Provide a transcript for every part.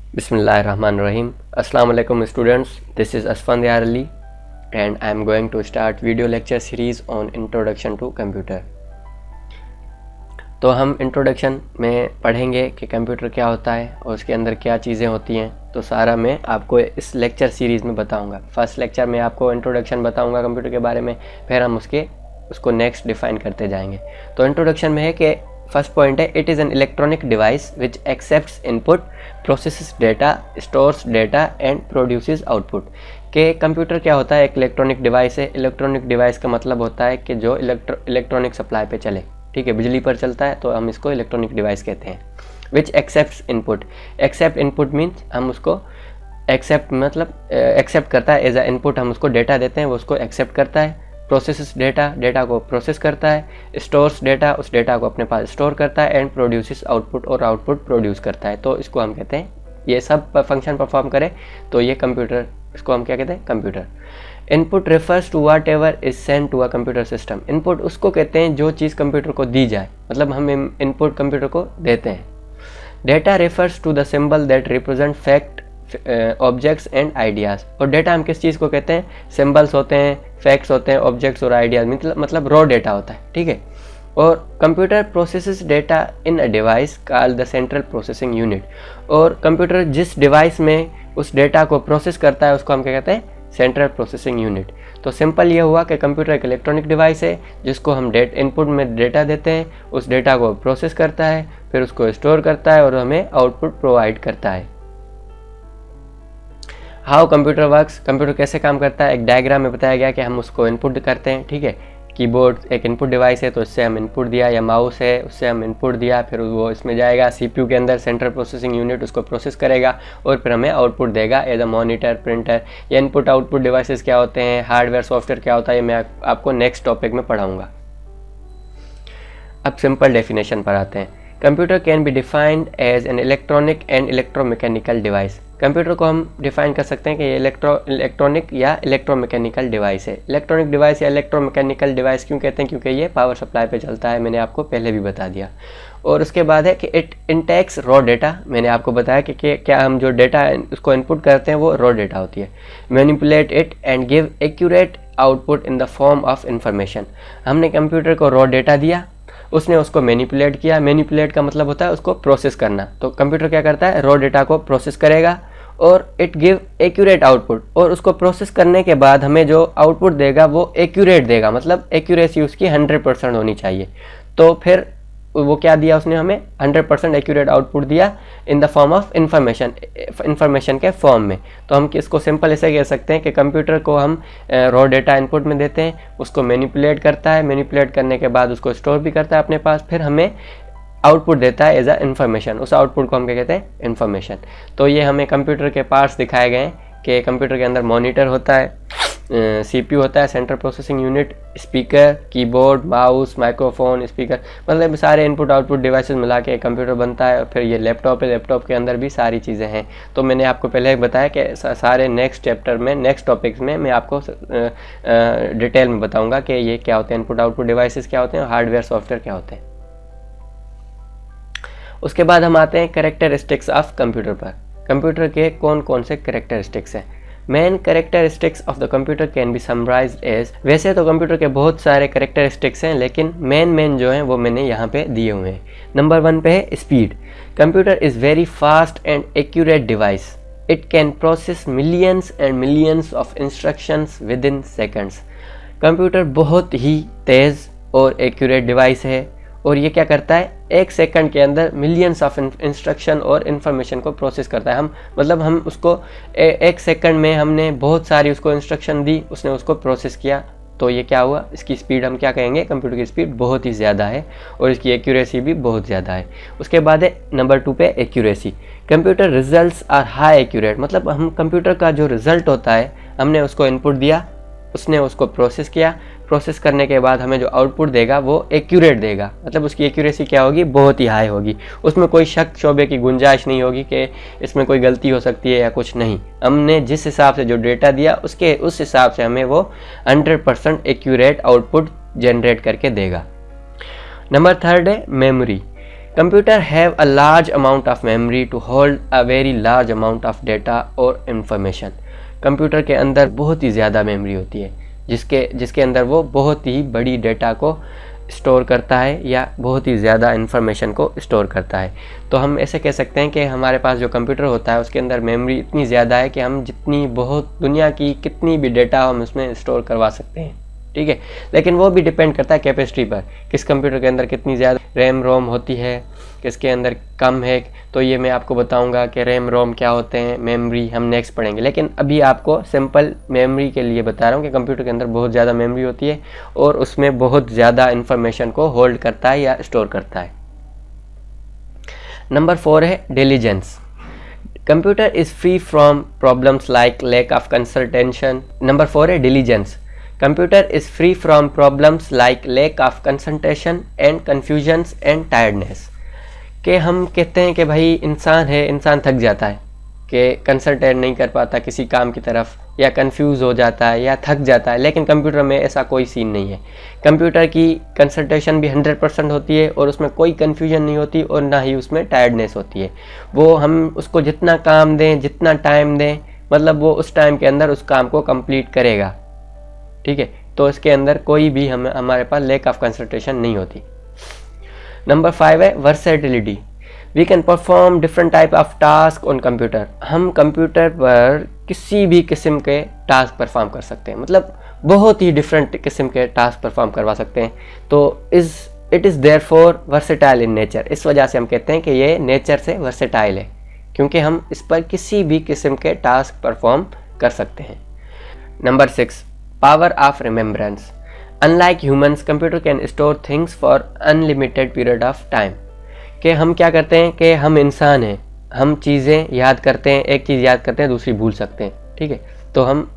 Bismillahirrahmanirrahim. Assalamu alaikum students. This is Asfandyar Ali and I am going to start video lecture series on introduction to computer. तो हम introduction में पढ़ेंगे कि computer क्या होता है और उसके अंदर क्या चीज़ें होती हैं। तो सारा मैं आपको इस लेक्चर सीरीज़ में बताऊंगा। फर्स्ट लेक्चर में आपको इंट्रोडक्शन बताऊंगा कंप्यूटर के बारे में, फिर हम उसको नेक्स्ट डिफाइन करते जाएंगे। तो इंट्रोडक्शन में है कि फर्स्ट पॉइंट है, it is an electronic device which accepts input, processes data, stores data and produces output. कि कंप्यूटर क्या होता है? एक इलेक्ट्रॉनिक डिवाइस है। इलेक्ट्रॉनिक डिवाइस का मतलब होता है कि जो इलेक्ट्रॉनिक सप्लाई पे चले, ठीक है, बिजली पर चलता है, तो हम इसको इलेक्ट्रॉनिक डिवाइस कहते हैं। Which accepts input, accept input means हम उसको एक्सेप्ट मतलब एक्सेप्ट करता है, एज अ इनपुट हम उसको डेटा देते हैं, वो उसको एक्सेप्ट करता है। प्रोसेसेस डेटा, डेटा को प्रोसेस करता है। स्टोर्स डेटा, उस डेटा को अपने पास स्टोर करता है। एंड प्रोड्यूसेस आउटपुट, और आउटपुट प्रोड्यूस करता है। तो इसको हम कहते हैं, ये सब फंक्शन परफॉर्म करे तो ये कंप्यूटर, इसको हम क्या कहते हैं? Computer. Input refers to whatever is send to a computer system. Input उसको कहते हैं जो चीज़ कंप्यूटर को दी जाए, मतलब हम इनपुट कंप्यूटर को देते हैं। Data refers to the symbol that represent fact, objects and ideas. और डेटा हम किस चीज़ को कहते हैं? सिंबल्स होते हैं, फैक्ट्स होते हैं, ऑब्जेक्ट्स और आइडियाज़, मतलब रॉ डेटा होता है, ठीक है। और computer processes data in a device called the central processing unit. और कंप्यूटर जिस डिवाइस में उस डेटा को प्रोसेस करता है उसको हम क्या कहते हैं? Central processing unit. तो सिंपल ये हुआ कि कंप्यूटर एक इलेक्ट्रॉनिक डिवाइस है जिसको हम इनपुट में डेटा देते हैं, उस डेटा को प्रोसेस करता है, फिर उसको स्टोर करता है और हमें आउटपुट प्रोवाइड करता है। हाउ कंप्यूटर वर्क्स, कंप्यूटर कैसे काम करता है? एक डायग्राम में बताया गया कि हम उसको इनपुट करते हैं, ठीक है। कीबोर्ड एक इनपुट डिवाइस है तो इससे हम इनपुट दिया, या माउस है उससे हम इनपुट दिया, फिर वो इसमें जाएगा सीपीयू के अंदर, सेंट्रल प्रोसेसिंग यूनिट उसको प्रोसेस करेगा और फिर हमें आउटपुट देगा एज अ मॉनिटर, प्रिंटर। या इनपुट आउटपुट डिवाइसेस क्या होते हैं, हार्डवेयर सॉफ्टवेयर क्या होता है, ये मैं आपको नेक्स्ट टॉपिक में पढ़ाऊँगा। अब सिंपल डेफिनेशन पर आते हैं। Computer can be defined as an electronic and electromechanical device. Computer को हम डिफाइन कर सकते हैं कि ये इलेक्ट्रॉनिक या इलेक्ट्रोमैकेनिकल डिवाइस है। इलेक्ट्रॉनिक डिवाइस या इलेक्ट्रोमैकेनिकल डिवाइस क्यों कहते हैं? क्योंकि ये पावर सप्लाई पे चलता है, मैंने आपको पहले भी बता दिया। और उसके बाद है कि इट इंटेक्स रॉ डेटा। मैंने आपको बताया कि क्या हम जो डेटा उसको इनपुट करते हैं वो रॉ डेटा होती है। Manipulate it and give accurate output in the form of information. हमने कंप्यूटर को रॉ डेटा दिया, उसने उसको मैनिपुलेट किया। मैनिपुलेट का मतलब होता है उसको प्रोसेस करना। तो कंप्यूटर क्या करता है? रॉ डेटा को प्रोसेस करेगा और इट गिव एक्यूरेट आउटपुट। और उसको प्रोसेस करने के बाद हमें जो आउटपुट देगा वो एक्यूरेट देगा, मतलब एक्यूरेसी उसकी 100% होनी चाहिए। तो फिर वो क्या दिया उसने हमें? 100% एक्यूरेट आउटपुट दिया in the form of information के फॉर्म में। तो हम इसको सिंपल ऐसे कह सकते हैं कि कंप्यूटर को हम रॉ डेटा इनपुट में देते हैं, उसको मैनिपुलेट करता है, मैनिपुलेट करने के बाद उसको स्टोर भी करता है अपने पास, फिर हमें आउटपुट देता है एज अ इन्फॉर्मेशन। उस आउटपुट को हम क्या कहते हैं? इन्फॉर्मेशन। तो ये हमें कंप्यूटर के पार्ट्स दिखाए गए हैं कि कंप्यूटर के अंदर मॉनिटर होता है, सीपीयू होता है, central processing unit, speaker, keyboard, mouse, microphone, speaker, मतलब सारे इनपुट आउटपुट डिवाइसेस मिला के कंप्यूटर बनता है। और फिर ये लैपटॉप है, लैपटॉप के अंदर भी सारी चीज़ें हैं। तो मैंने आपको पहले बताया कि सारे नेक्स्ट चैप्टर में, नेक्स्ट टॉपिक्स में मैं आपको डिटेल में बताऊँगा कि ये क्या होते हैं, इनपुट आउटपुट डिवाइसेस क्या होते हैं और हार्डवेयर सॉफ्टवेयर क्या होते हैं। उसके बाद हम आते हैं कैरेक्टरिस्टिक्स ऑफ कंप्यूटर पर। कंप्यूटर के कौन कौन से कैरेक्टरिस्टिक्स हैं? Main characteristics of the computer can be summarized as, वैसे तो कंप्यूटर के बहुत सारे कैरेक्टरिस्टिक्स हैं लेकिन मेन जो हैं वो मैंने यहाँ पे दिए हुए हैं। नंबर 1 पे है speed. Computer is very fast and accurate device. It can process millions and millions of instructions with in seconds. Computer बहुत ही तेज़ और एक्यूरेट डिवाइस है और ये क्या करता है? 1 सेकंड के अंदर मिलियंस ऑफ इंस्ट्रक्शन और इन्फॉर्मेशन को प्रोसेस करता है। हम उसको 1 सेकंड में हमने बहुत सारी उसको इंस्ट्रक्शन दी, उसने उसको प्रोसेस किया। तो ये क्या हुआ? इसकी स्पीड हम क्या कहेंगे? कंप्यूटर की स्पीड बहुत ही ज़्यादा है और इसकी एक्यूरेसी भी बहुत ज़्यादा है। उसके बाद है नंबर 2 पे accuracy. Computer results are high accurate, मतलब हम कंप्यूटर का जो रिजल्ट होता है, हमने उसको इनपुट दिया, उसने उसको प्रोसेस किया, प्रोसेस करने के बाद हमें जो आउटपुट देगा वो एक्यूरेट देगा, मतलब उसकी एक्यूरेसी क्या होगी? बहुत ही हाई होगी। उसमें कोई शक शोबे की गुंजाइश नहीं होगी कि इसमें कोई गलती हो सकती है या कुछ नहीं। हमने जिस हिसाब से जो डेटा दिया उस हिसाब से हमें वो 100% एक्यूरेट आउटपुट जनरेट करके देगा। नंबर 3 है memory. Computer have a large amount of memory to hold a very large amount of data और इंफॉर्मेशन। कंप्यूटर के अंदर बहुत ही ज़्यादा मेमोरी होती है जिसके अंदर वो बहुत ही बड़ी डेटा को स्टोर करता है या बहुत ही ज़्यादा इन्फॉर्मेशन को स्टोर करता है। तो हम ऐसे कह सकते हैं कि हमारे पास जो कंप्यूटर होता है उसके अंदर मेमोरी इतनी ज़्यादा है कि हम जितनी बहुत दुनिया की कितनी भी डेटा हम उसमें स्टोर करवा सकते हैं, ठीक है। लेकिन वो भी डिपेंड करता है कैपेसिटी पर, किस कंप्यूटर के अंदर कितनी ज़्यादा रैम रोम होती है, किसके अंदर कम है। तो ये मैं आपको बताऊंगा कि रैम रोम क्या होते हैं, मेमोरी हम नेक्स्ट पढ़ेंगे। लेकिन अभी आपको सिंपल मेमोरी के लिए बता रहा हूँ कि कंप्यूटर के अंदर बहुत ज़्यादा मेमोरी होती है और उसमें बहुत ज़्यादा इन्फॉर्मेशन को होल्ड करता है या स्टोर करता है। नंबर 4 है diligence. Computer is free from problems like lack of concentration. Number 4 है diligence. Computer is free from problems like lack of concentration and confusions and tiredness। कि हम कहते हैं कि भाई इंसान है, इंसान थक जाता है, कि कंसंट्रेट नहीं कर पाता किसी काम की तरफ, या कंफ्यूज हो जाता है या थक जाता है। लेकिन कंप्यूटर में ऐसा कोई सीन नहीं है। कंप्यूटर की कंसंट्रेशन भी 100% होती है और उसमें कोई कन्फ्यूजन नहीं होती और ना ही उसमें टायर्डनेस होती है। वो हम उसको जितना काम दें, जितना टाइम दें, मतलब वो उस टाइम के अंदर उस काम को कंप्लीट करेगा, ठीक है। तो इसके अंदर कोई भी हमारे पास लैक ऑफ कंसंट्रेशन नहीं होती। नंबर 5 है versatility. We can perform different type of task on computer. हम कंप्यूटर पर किसी भी किस्म के टास्क परफॉर्म कर सकते हैं, मतलब बहुत ही डिफरेंट किस्म के टास्क परफॉर्म करवा सकते हैं। तो it is therefore versatile in nature. इस वजह से हम कहते हैं कि ये नेचर से वर्सेटाइल है, क्योंकि हम इस पर किसी भी किस्म के टास्क परफॉर्म कर सकते हैं। Number 6 power of remembrance. Unlike humans, computer can store things for unlimited period of time. कि हम क्या करते हैं कि हम इंसान हैं, हम चीज़ें याद करते हैं, एक चीज़ याद करते हैं दूसरी भूल सकते हैं, ठीक है। तो हम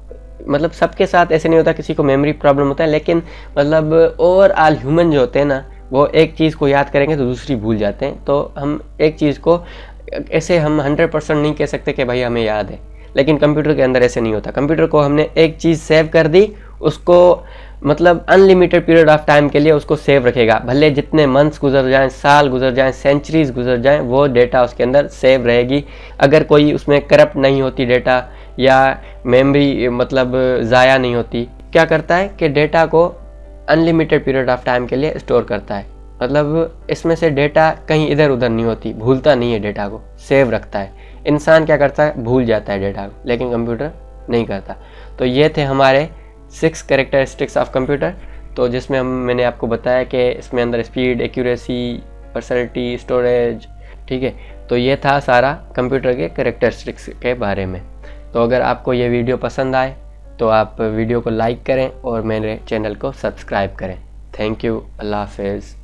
मतलब सबके साथ ऐसे नहीं होता, किसी को मेमोरी प्रॉब्लम होता है, लेकिन मतलब ओवरऑल ह्यूमन जो होते हैं ना, वो एक चीज़ को याद करेंगे तो दूसरी भूल जाते हैं। तो हम एक चीज़ को ऐसे हम 100% नहीं कह सकते कि भाई हमें याद है, लेकिन कंप्यूटर के अंदर ऐसे नहीं होता। कंप्यूटर को हमने एक चीज़ सेव कर दी, उसको मतलब अनलिमिटेड पीरियड ऑफ टाइम के लिए उसको सेव रखेगा। भले जितने मंथ्स गुजर जाएं, साल गुजर जाएं, सेंचुरीज गुजर जाएं, वो डेटा उसके अंदर सेव रहेगी। अगर कोई उसमें करप्ट नहीं होती डेटा, या मेमोरी मतलब ज़ाया नहीं होती, क्या करता है कि डेटा को अनलिमिटेड पीरियड ऑफ टाइम के लिए स्टोर करता है। मतलब इसमें से डेटा कहीं इधर उधर नहीं होती, भूलता नहीं है, डेटा को सेव रखता है। इंसान क्या करता है, भूल जाता है डेटा को, लेकिन कंप्यूटर नहीं करता। तो ये थे हमारे 6 कैरेक्टरिस्टिक्स ऑफ कंप्यूटर। तो जिसमें मैंने आपको बताया कि इसमें अंदर स्पीड, एक्यूरेसी, वर्सेटिलिटी, स्टोरेज, ठीक है। तो ये था सारा कंप्यूटर के कैरेक्टरिस्टिक्स के बारे में। तो अगर आपको ये वीडियो पसंद आए तो आप वीडियो को लाइक करें और मेरे चैनल को सब्सक्राइब करें। Thank you. अल्लाह हाफिज़।